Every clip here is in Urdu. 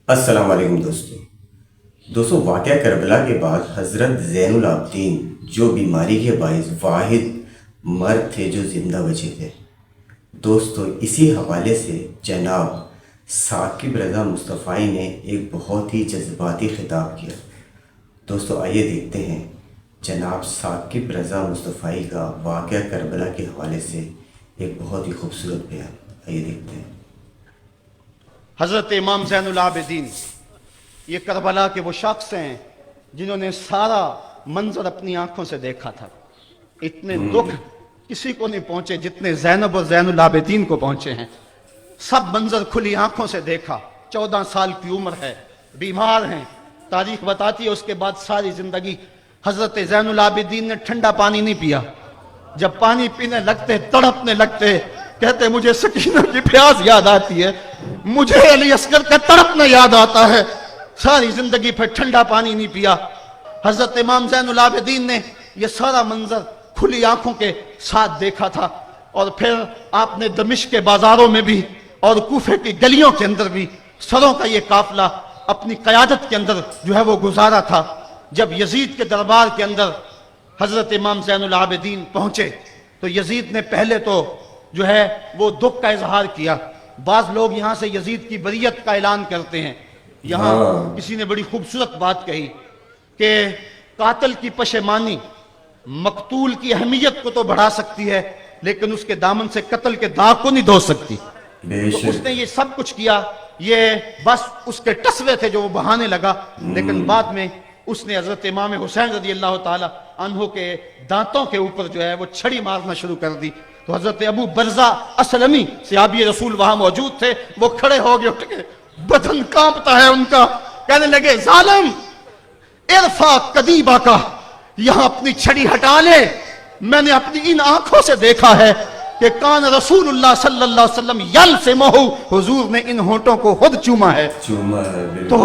السلام علیکم دوستوں واقعہ کربلا کے بعد حضرت زین العابدین جو بیماری کے باعث واحد مرد تھے جو زندہ بچے تھے، دوستو اسی حوالے سے جناب ثاقب رضا مصطفی نے ایک بہت ہی جذباتی خطاب کیا۔ دوستو آئیے دیکھتے ہیں جناب ثاقب رضا مصطفی کا واقعہ کربلا کے حوالے سے ایک بہت ہی خوبصورت بیان۔ آئیے دیکھتے ہیں۔ حضرت امام زین العابدین یہ کربلا کے وہ شخص ہیں جنہوں نے سارا منظر اپنی آنکھوں سے دیکھا تھا۔ اتنے دکھ کسی کو نہیں پہنچے جتنے زینب اور زین العابدین کو پہنچے ہیں۔ سب منظر کھلی آنکھوں سے دیکھا۔ 14 سال کی عمر ہے، بیمار ہیں، تاریخ بتاتی ہے اس کے بعد ساری زندگی حضرت زین العابدین نے ٹھنڈا پانی نہیں پیا۔ جب پانی پینے لگتے تڑپنے لگتے، کہتے مجھے سکینہ کی پیاس یاد آتی ہے، مجھے علی اصغر کا تڑپنا یاد آتا ہے۔ ساری زندگی پھر ٹھنڈا پانی نہیں پیا۔ حضرت امام زین العابدین نے یہ سارا منظر کھلی آنکھوں کے ساتھ دیکھا تھا، اور پھر آپ نے دمشق کے بازاروں میں بھی اور کوفے کی گلیوں کے اندر بھی سروں کا یہ قافلہ اپنی قیادت کے اندر جو ہے وہ گزارا تھا۔ جب یزید کے دربار کے اندر حضرت امام زین العابدین پہنچے تو یزید نے پہلے تو جو ہے وہ دکھ کا اظہار کیا۔ بعض لوگ یہاں سے یزید کی بریت کا اعلان کرتے ہیں۔ یہاں کسی نے بڑی خوبصورت بات کہی کہ قاتل کی پشیمانی مقتول کی اہمیت کو تو بڑھا سکتی ہے، لیکن اس کے دامن سے قتل کے داغ کو نہیں دھو سکتی۔ تو اس نے یہ سب کچھ کیا، یہ بس اس کے ٹسوے تھے جو وہ بہانے لگا، لیکن بعد میں اس نے حضرت امام حسین رضی اللہ تعالی عنہ کے دانتوں کے اوپر جو ہے وہ چھڑی مارنا شروع کر دی۔ تو حضرت ابو برزہ اسلمی صحابی رسول وہاں موجود تھے، وہ کھڑے ہو گئے، اٹھ کے بدن کانپتا ہے ان کا، کہنے لگے ظالم ارفع قدیبہ کا، یہاں اپنی چھڑی ہٹا لے۔ میں نے اپنی ان آنکھوں سے دیکھا ہے کہ کان رسول اللہ صلی اللہ علیہ وسلم یلسمہ، حضور نے ان ہونٹوں کو خود چوما ہے۔ تو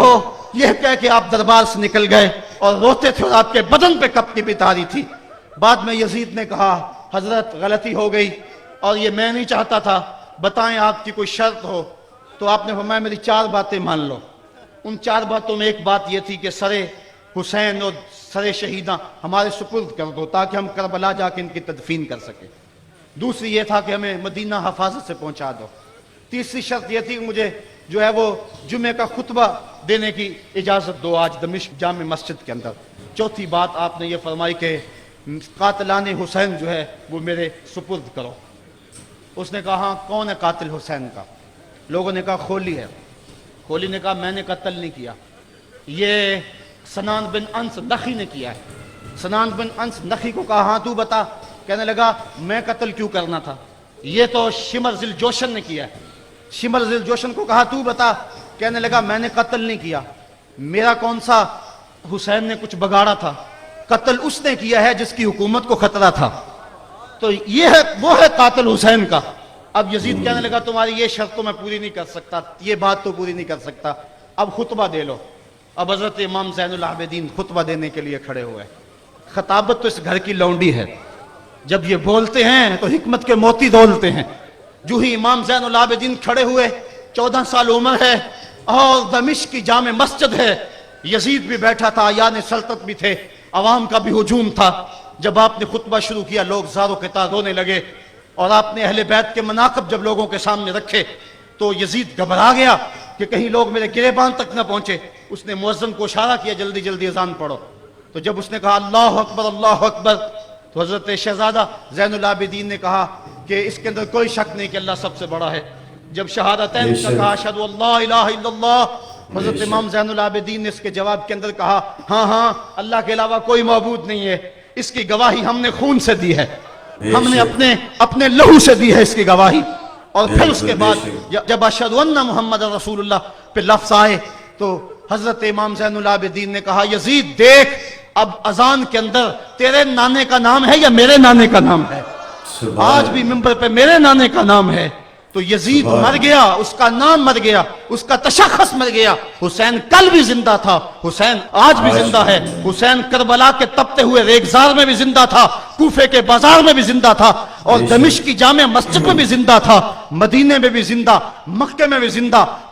یہ کہہ کہ آپ دربار سے نکل گئے اور روتے تھے، اور آپ کے بدن پہ کپڑی بھی تاری تھی۔ بعد میں یزید نے کہا حضرت غلطی ہو گئی، اور یہ میں نہیں چاہتا تھا، بتائیں آپ کی کوئی شرط ہو۔ تو آپ نے فرمایا میری 4 باتیں مان لو۔ ان 4 باتوں میں ایک بات یہ تھی کہ سر حسین اور سر شہیداں ہمارے سپرد کر دو تاکہ ہم کربلا جا کے ان کی تدفین کر سکیں۔ دوسری یہ تھا کہ ہمیں مدینہ حفاظت سے پہنچا دو۔ تیسری شرط یہ تھی کہ مجھے جو ہے وہ جمعہ کا خطبہ دینے کی اجازت دو آج دمشق جامع مسجد کے اندر۔ چوتھی بات آپ نے یہ فرمائی کہ قاتلان حسین جو ہے وہ میرے سپرد کرو۔ اس نے کہا ہاں کون ہے قاتل حسین کا؟ لوگوں نے کہا خولی ہے۔ خولی نے کہا میں نے قتل نہیں کیا، یہ سنان بن انس نخی نے کیا ہے۔ سنان بن انس نخی کو کہا ہاں تو بتا، کہنے لگا میں قتل کیوں کرنا تھا، یہ تو شمر ذی الجوشن نے کیا ہے۔ شمر ذی الجوشن کو کہا تو بتا، کہنے لگا میں نے قتل نہیں کیا، میرا کون سا حسین نے کچھ بگاڑا تھا، قتل اس نے کیا ہے جس کی حکومت کو خطرہ تھا۔ تو یہ ہے وہ ہے قاتل حسین کا۔ اب یزید کہنے لگا تمہاری یہ شرط تو میں پوری نہیں کر سکتا، یہ بات تو پوری نہیں کر سکتا، اب خطبہ دے لو۔ اب حضرت امام زین العابدین خطبہ دینے کے لیے کھڑے ہوئے۔ خطابت تو اس گھر کی لونڈی ہے، جب یہ بولتے ہیں تو حکمت کے موتی دولتے ہیں۔ جو ہی امام زین العابدین کھڑے ہوئے، 14 سال عمر ہے اور دمشق کی جامع مسجد ہے، یزید بھی بیٹھا تھا، یعنی سلطنت بھی تھے، عوام کا بھی ہجوم تھا۔ جب آپ نے خطبہ شروع کیا لوگ زار و قطار رونے لگے، اور آپ نے اہل بیت کے مناقب جب لوگوں کے سامنے رکھے تو یزید گھبرا گیا کہ کہیں لوگ میرے گریبان تک نہ پہنچے۔ اس نے مؤذن کو اشارہ کیا جلدی جلدی اذان پڑھو۔ تو جب اس نے کہا اللہ اکبر اللہ اکبر، تو حضرت شہزادہ زین العابدین نے کہا کہ اس کے اندر کوئی شک نہیں کہ اللہ سب سے بڑا ہے۔ جب شہادتین کا کہا اشہد ان لا الہ الا اللہ، حضرت امام زین العابدین نے اس کے جواب کے اندر کہا ہاں ہاں اللہ کے علاوہ کوئی معبود نہیں ہے، اس کی گواہی ہم نے خون سے دی ہے، ہم نے اپنے لہو سے دی ہے اس کی گواہی۔ اور پھر اس کے بعد جب اشہد ان محمد رسول اللہ پہ لفظ آئے تو حضرت امام زین العابدین نے کہا یزید دیکھ اب اذان کے اندر تیرے نانے کا نام ہے یا میرے نانے کا نام ہے؟ آج بھی منبر پہ میرے نانے کا نام ہے۔ تو یزید مر گیا، اس کا نام مر گیا، اس کا تشخص مر گیا۔ حسین کل بھی زندہ تھا، حسین آج بھی زندہ ہے، حسین کربلا کے تپتے ہوئے ریگزار میں بھی زندہ تھا، کوفے کے بازار میں بھی زندہ تھا، اور دمشق کی جامع مسجد میں بھی زندہ تھا، مدینے میں بھی زندہ، مکے میں بھی زندہ،